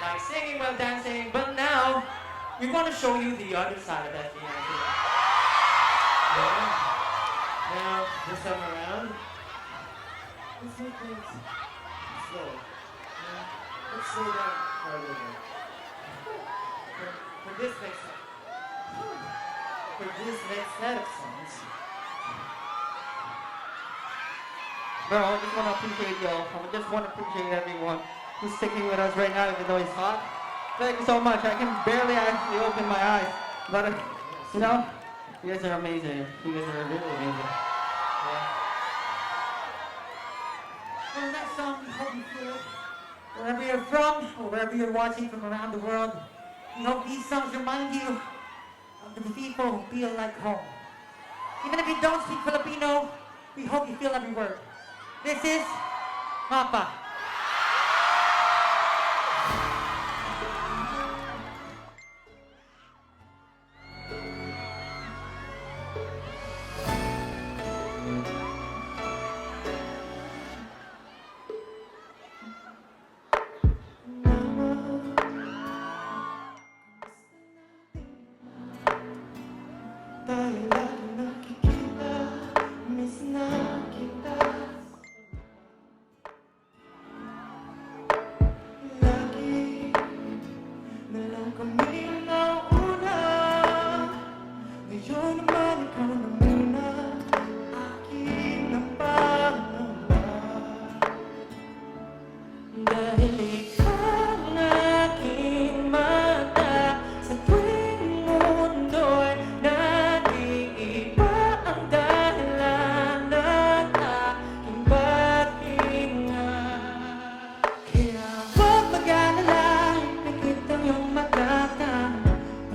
like singing while dancing, but now we want to show you the other side of that piano. Yeah. Now, this time around, let's make things slow. Yeah. Let's slow down for a little bit. For this next set of songs. Bro, I just want to appreciate y'all. I just want to appreciate everyone who's sticking with us right now, even though it's hot. Thank you so much. I can barely actually open my eyes, but you know, you guys are amazing. You guys are really amazing. Yeah. Well, that song, we hope you feel it. Wherever you're from, or wherever you're watching from around the world, we hope these songs remind you of the people who feel like home. Even if you don't speak Filipino, we hope you feel every word. This is Mapa. Tayo lagi nakikita, miss na kita. Lagi na lang kami nauna. Ngayon naman ikaw na muna, akin ang pangamba. Dahil ikaw ang aking mata sa tuwing mundo'y nag-iiba ang dahilan ng aking paghinga. Kaya huwag mag-alala, ipikit ang iyong mata.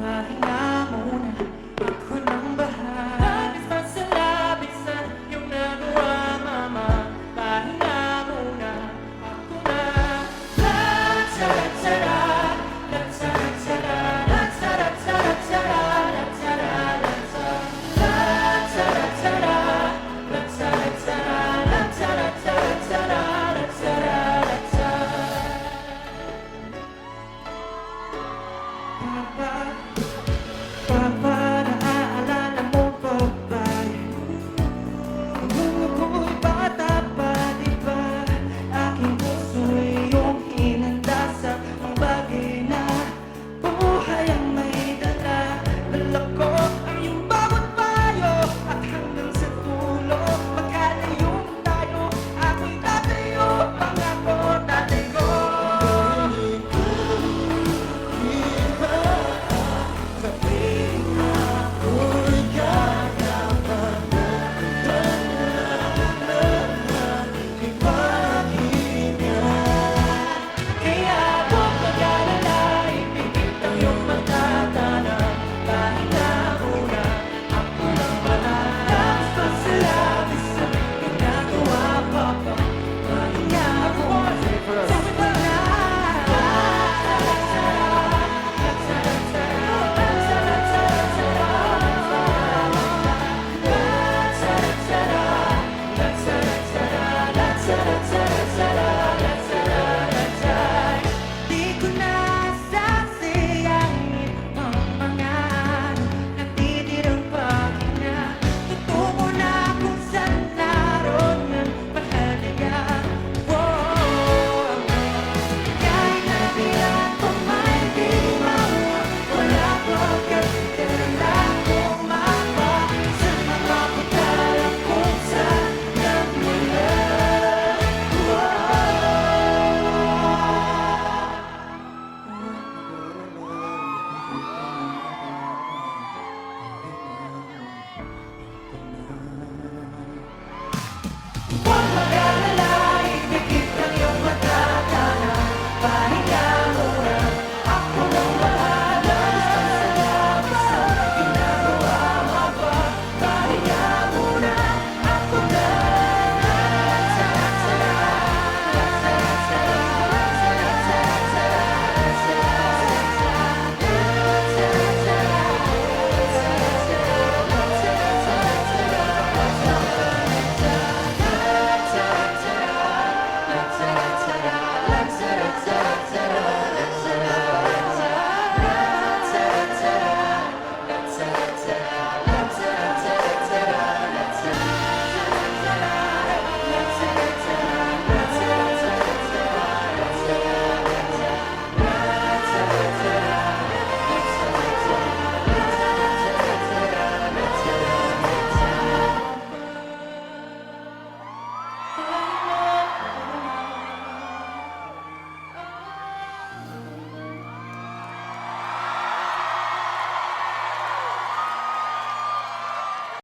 Pahinga muna, ako nang bahala. Labis pa sa labis na iyong nagawa, mama. Pahinga muna, ako na. La-tara-tara, la-tara-tara, la-tara-tara-tara, la-tara-tara. La-tara-tara, la-tara-tara, la-tara-tara-tara, la-tara-tara.